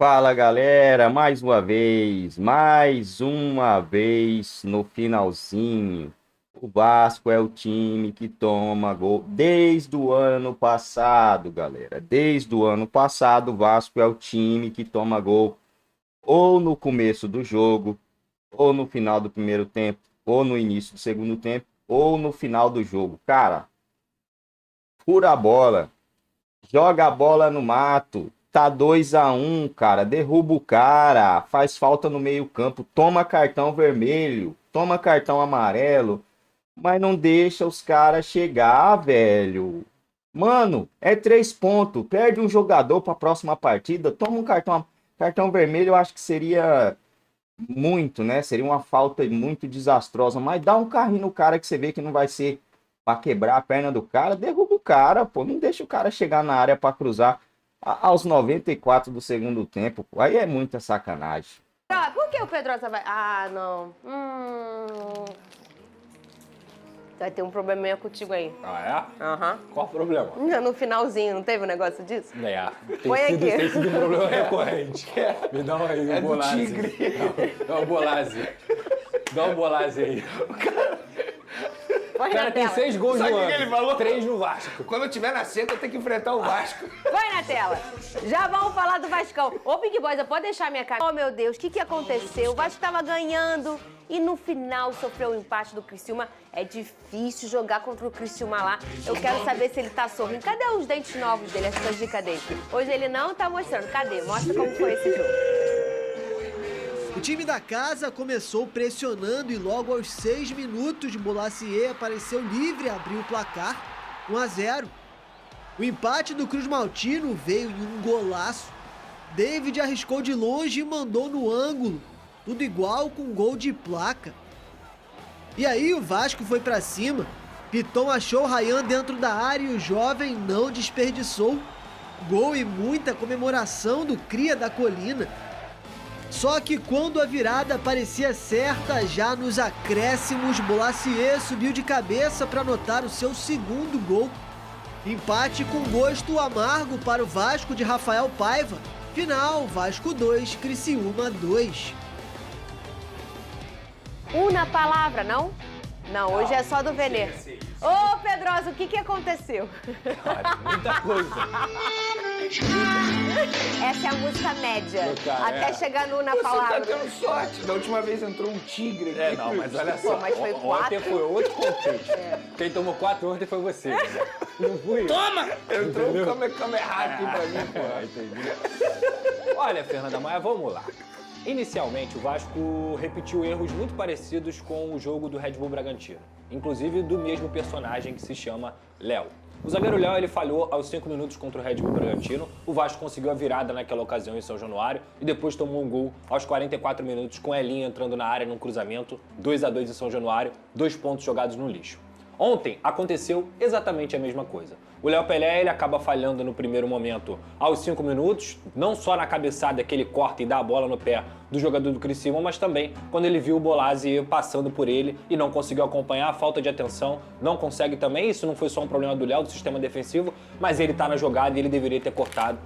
Fala galera, mais uma vez no finalzinho. O Vasco é o time que toma gol desde o ano passado, galera. Desde o ano passado, o Vasco é o time que toma gol ou no começo do jogo, ou no final do primeiro tempo, ou no início do segundo tempo, ou no final do jogo. Cara, fura a bola. Joga a bola no mato. Tá 2-1, cara. Derruba o cara. Faz falta no meio-campo. Toma cartão vermelho. Toma cartão amarelo. Mas não deixa os caras chegar, velho. Mano, é 3 pontos. Perde um jogador pra próxima partida. Toma um cartão vermelho. Eu acho que seria muito, né? Seria uma falta muito desastrosa. Mas dá um carrinho no cara que você vê que não vai ser pra quebrar a perna do cara. Derruba o cara, pô. Não deixa o cara chegar na área pra cruzar aos 94 do segundo tempo. Pô. Aí é muita sacanagem. Ah, por que o Pedrosa vai... Ah, não. Vai ter um probleminha contigo aí. Ah, é? Aham. Qual o problema? No finalzinho, não teve um negócio disso? É, Põe aqui. tem sido um problema recorrente. Me dá aí É um do Bolazzi. tigre. Dá um Bolazzi. Dá um Bolazzi aí. Põe O cara na tem tela. 6 gols Sabe no o ano. que ele falou? 3 no Vasco. Quando eu tiver na seca, eu tenho que enfrentar o Vasco. Põe na tela. Já vamos falar do Vascão. Ô, Big Boys, pode deixar minha cara. Oh, meu Deus, o que aconteceu? O Vasco tava ganhando e no final sofreu o empate do Criciúma. É difícil jogar contra o Criciúma lá. Eu quero saber se ele tá sorrindo. Cadê os dentes novos dele, essas dicas dele? Hoje ele não tá mostrando. Cadê? Mostra como foi esse jogo. O time da casa começou pressionando e logo aos 6 minutos Bolasie apareceu livre e abriu o placar, 1-0. O empate do Cruz Maltino veio em um golaço. David arriscou de longe e mandou no ângulo, tudo igual com gol de placa. E aí o Vasco foi pra cima, Piton achou o Ryan dentro da área e o jovem não desperdiçou. Gol e muita comemoração do cria da colina. Só que quando a virada parecia certa, já nos acréscimos, Bolasie subiu de cabeça para anotar o seu segundo gol. Empate com gosto amargo para o Vasco de Rafael Paiva. Final, Vasco 2, Criciúma 2. Uma palavra, não? Não, hoje é só do Venê. Ô, Pedrosa, o que aconteceu? Cara, muita coisa. Essa é a música média. Cara, até chegar no na Você tá palavra. tendo sorte. Da última vez entrou um tigre aqui. É, não, mas olha só. Pô, mas foi Ontem 4. foi outro contexto. Quem tomou 4 ontem foi você. Não fui eu. Toma! Entrou um Kamehameha aqui pra mim, pô. Entendi. Olha, Fernanda Maia, vamos lá. Inicialmente, o Vasco repetiu erros muito parecidos com o jogo do Red Bull Bragantino. Inclusive do mesmo personagem que se chama Léo. O zagueiro Léo ele falhou aos 5 minutos contra o Red Bull Bragantino. O Vasco conseguiu a virada naquela ocasião em São Januário e depois tomou um gol aos 44 minutos com Elinho entrando na área num cruzamento, 2-2 em São Januário, 2 pontos jogados no lixo. Ontem aconteceu exatamente a mesma coisa. O Léo Pelé ele acaba falhando no primeiro momento aos 5 minutos, não só na cabeçada que ele corta e dá a bola no pé do jogador do Criciúma, mas também quando ele viu o Bolasie passando por ele e não conseguiu acompanhar, a falta de atenção, não consegue também. Isso não foi só um problema do Léo, do sistema defensivo, mas ele tá na jogada e ele deveria ter cortado.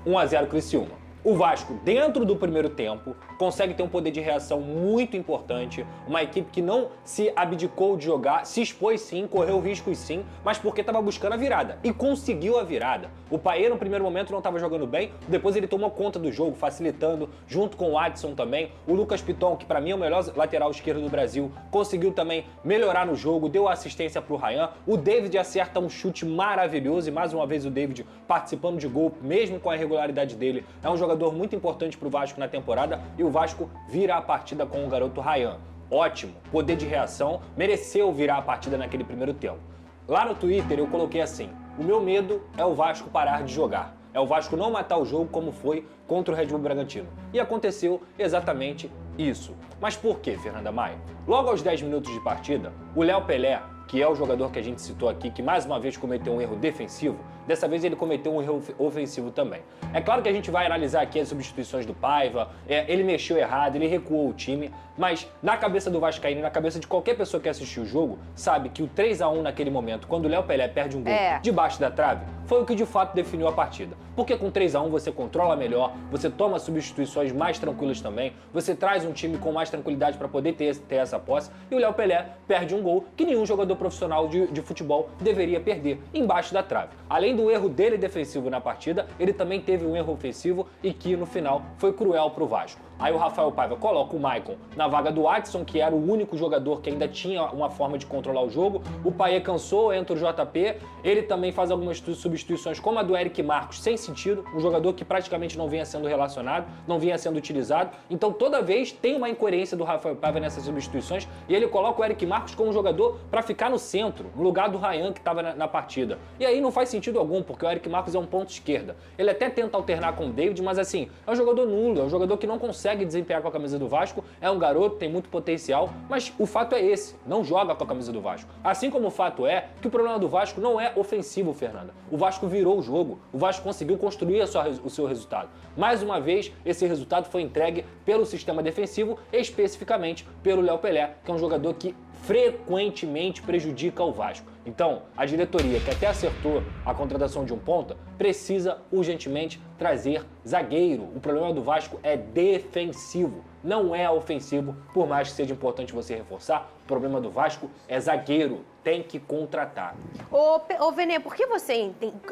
1-0 Criciúma. O Vasco, dentro do primeiro tempo, consegue ter um poder de reação muito importante, uma equipe que não se abdicou de jogar, se expôs sim, correu riscos sim, mas porque estava buscando a virada, e conseguiu a virada. O Paê no primeiro momento não estava jogando bem, depois ele tomou conta do jogo, facilitando, junto com o Adson também. O Lucas Piton, que para mim é o melhor lateral esquerdo do Brasil, conseguiu também melhorar no jogo, deu assistência para o Ryan. O David acerta um chute maravilhoso, e mais uma vez o David participando de gol, mesmo com a irregularidade dele, é um jogador muito importante para o Vasco na temporada, e o Vasco vira a partida com o garoto Ryan. Ótimo, poder de reação, mereceu virar a partida naquele primeiro tempo. Lá no Twitter eu coloquei assim: o meu medo é o Vasco parar de jogar. É o Vasco não matar o jogo como foi contra o Red Bull Bragantino. E aconteceu exatamente isso. Mas por quê, Fernanda Maia? Logo aos 10 minutos de partida, o Léo Pelé, que é o jogador que a gente citou aqui, que mais uma vez cometeu um erro defensivo, dessa vez ele cometeu um erro ofensivo também. É claro que a gente vai analisar aqui as substituições do Paiva, ele mexeu errado, ele recuou o time, mas na cabeça do vascaíno, na cabeça de qualquer pessoa que assistiu o jogo, sabe que o 3-1 naquele momento, quando o Léo Pelé perde um gol debaixo da trave, foi o que de fato definiu a partida. Porque com 3-1 você controla melhor, você toma substituições mais tranquilas também, você traz um time com mais tranquilidade para poder ter essa posse, e o Léo Pelé perde um gol que nenhum jogador profissional de futebol deveria perder, embaixo da trave. Além do erro dele defensivo na partida, ele também teve um erro ofensivo e que no final foi cruel pro Vasco. Aí o Rafael Paiva coloca o Maicon na vaga do Adson, que era o único jogador que ainda tinha uma forma de controlar o jogo. O Payet cansou, entra o JP. Ele também faz algumas substituições, como a do Eric Marcos, sem sentido. Um jogador que praticamente não vinha sendo relacionado, não vinha sendo utilizado. Então toda vez tem uma incoerência do Rafael Paiva nessas substituições. E ele coloca o Eric Marcos como jogador para ficar no centro, no lugar do Ryan, que estava na partida. E aí não faz sentido algum, porque o Eric Marcos é um ponto esquerda. Ele até tenta alternar com o David, mas assim, é um jogador nulo, é um jogador que não consegue desempenhar com a camisa do Vasco, é um garoto, tem muito potencial, mas o fato é esse, não joga com a camisa do Vasco. Assim como o fato é que o problema do Vasco não é ofensivo, Fernanda. O Vasco virou o jogo, o Vasco conseguiu construir o seu resultado. Mais uma vez, esse resultado foi entregue pelo sistema defensivo, especificamente pelo Léo Pelé, que é um jogador que frequentemente prejudica o Vasco. Então, a diretoria, que até acertou a contratação de um ponta, precisa urgentemente trazer zagueiro. O problema do Vasco é defensivo, não é ofensivo, por mais que seja importante você reforçar. O problema do Vasco é zagueiro, tem que contratar. Ô Venê, por que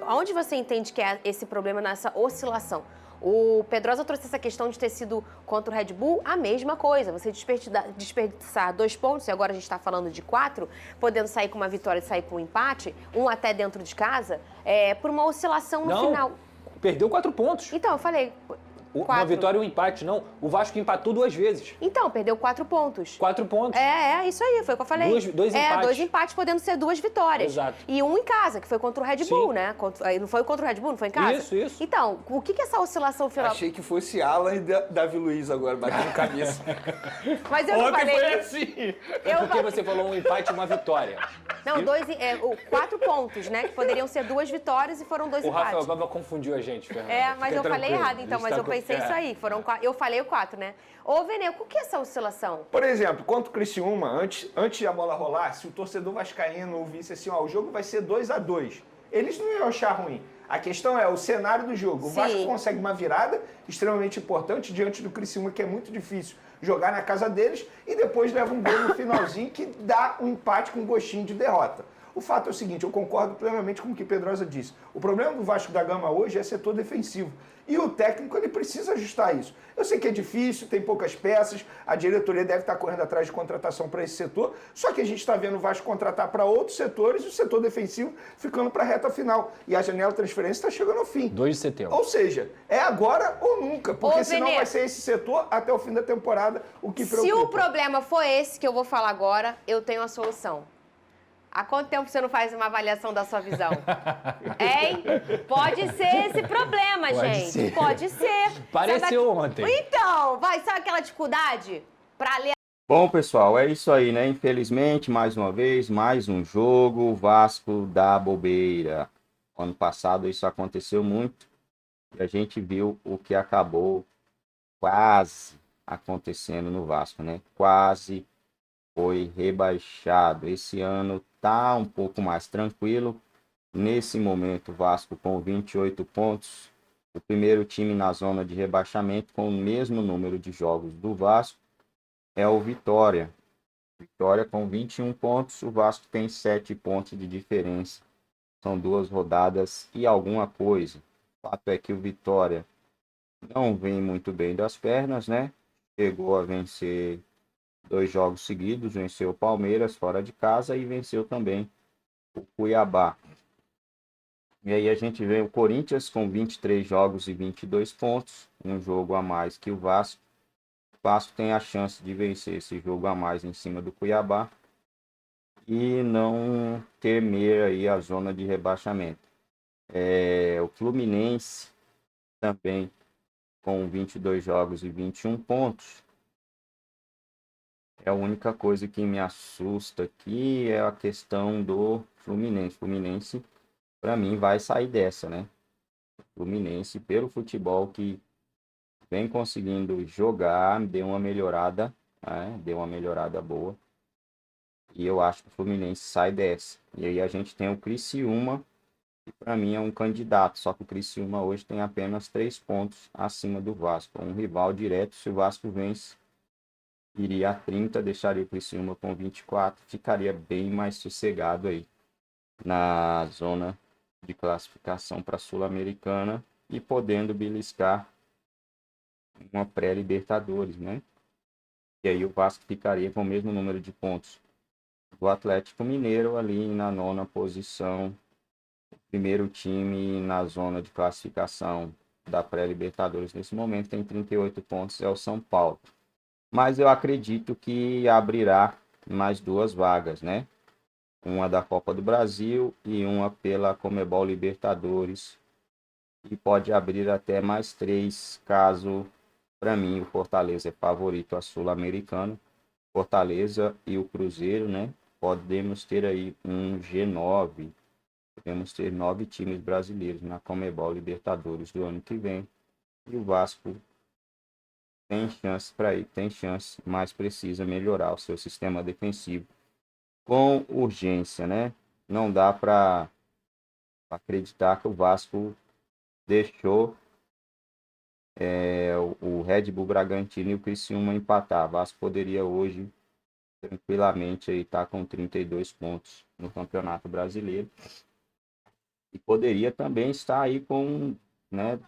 onde você entende que é esse problema nessa oscilação? O Pedrosa trouxe essa questão de ter sido contra o Red Bull, a mesma coisa. Você desperdiçar 2 pontos, e agora a gente está falando de 4, podendo sair com uma vitória e sair com um empate, um até dentro de casa, por uma oscilação no final. Perdeu 4 pontos. Então, eu falei... Uma vitória e um empate, não. O Vasco empatou 2 vezes. Então, perdeu 4 pontos. 4 pontos. Isso aí, foi o que eu falei. Dois empates. 2 empates podendo ser 2 vitórias. Exato. E um em casa, que foi contra o Red Bull, né? Não foi contra o Red Bull, não foi em casa? Isso. Então, o que é essa oscilação final? Achei que fosse Alan e Davi Luiz agora, batendo cabeça. Mas eu não Ontem falei... foi assim. Porque você falou um empate e uma vitória. Não, 4 pontos, né? Que poderiam ser 2 vitórias e foram 2 O empates. Rafael Baba confundiu a gente, Fernanda. Mas Fica eu falei tranquilo. errado, então, mas eu pensei isso aí. Eu falei o 4, né? Ô, Venê, o que é essa oscilação? Por exemplo, contra o Criciúma, antes de a bola rolar, se o torcedor vascaíno ouvisse assim, o jogo vai ser 2-2, eles não iam achar ruim. A questão é o cenário do jogo. O Vasco consegue uma virada extremamente importante diante do Criciúma, que é muito difícil jogar na casa deles, e depois leva um gol no finalzinho que dá um empate com gostinho de derrota. O fato é o seguinte, eu concordo plenamente com o que Pedrosa disse. O problema do Vasco da Gama hoje é setor defensivo. E o técnico, ele precisa ajustar isso. Eu sei que é difícil, tem poucas peças, a diretoria deve estar correndo atrás de contratação para esse setor, só que a gente está vendo o Vasco contratar para outros setores e o setor defensivo ficando para a reta final. E a janela de transferência está chegando ao fim. 2 de setembro. Ou seja, é agora ou nunca, porque senão Venê, vai ser esse setor até o fim da temporada, o que preocupa. Se o problema for esse que eu vou falar agora, eu tenho a solução. Há quanto tempo você não faz uma avaliação da sua visão? Hein? Pode ser esse problema, gente. Pode ser. Pareceu ontem. Então, sabe aquela dificuldade para ler? Bom, pessoal, é isso aí, né? Infelizmente, mais uma vez, mais um jogo, o Vasco dá bobeira. Ano passado isso aconteceu muito e a gente viu o que acabou quase acontecendo no Vasco, né? Quase foi rebaixado. Esse ano tá um pouco mais tranquilo. Nesse momento, o Vasco com 28 pontos, o primeiro time na zona de rebaixamento com o mesmo número de jogos do Vasco é o Vitória. Vitória com 21 pontos, o Vasco tem 7 pontos de diferença. São 2 rodadas e alguma coisa. O fato é que o Vitória não vem muito bem das pernas, né? Chegou a vencer 2 jogos seguidos, venceu o Palmeiras fora de casa e venceu também o Cuiabá. E aí a gente vê o Corinthians com 23 jogos e 22 pontos, um jogo a mais que o Vasco. O Vasco tem a chance de vencer esse jogo a mais em cima do Cuiabá e não temer aí a zona de rebaixamento. O Fluminense também com 22 jogos e 21 pontos. A única coisa que me assusta aqui é a questão do Fluminense. O Fluminense para mim, vai sair dessa, né? O Fluminense, pelo futebol que vem conseguindo jogar, deu uma melhorada, né? Deu uma melhorada boa. E eu acho que o Fluminense sai dessa. E aí a gente tem o Criciúma, que para mim é um candidato. Só que o Criciúma hoje tem apenas 3 pontos acima do Vasco. Um rival direto, se o Vasco vence, iria a 30, deixaria o Criciúma com 24. Ficaria bem mais sossegado aí na zona de classificação para a Sul-Americana e podendo beliscar uma pré-Libertadores, né? E aí o Vasco ficaria com o mesmo número de pontos do Atlético Mineiro ali na 9ª posição. O primeiro time na zona de classificação da pré-Libertadores nesse momento tem 38 pontos, é o São Paulo. Mas eu acredito que abrirá mais 2 vagas, né? Uma da Copa do Brasil e uma pela Conmebol Libertadores. E pode abrir até mais 3, caso, para mim, o Fortaleza é favorito a Sul-Americano. Fortaleza e o Cruzeiro, né? Podemos ter aí um G9. Podemos ter 9 times brasileiros na Conmebol Libertadores do ano que vem. E o Vasco tem chance para ir, tem chance, mas precisa melhorar o seu sistema defensivo com urgência, né? Não dá para acreditar que o Vasco deixou o Red Bull Bragantino e o Criciúma empatar. O Vasco poderia hoje tranquilamente estar com 32 pontos no Campeonato Brasileiro e poderia também estar aí com, né,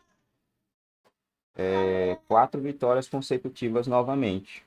4 vitórias consecutivas novamente.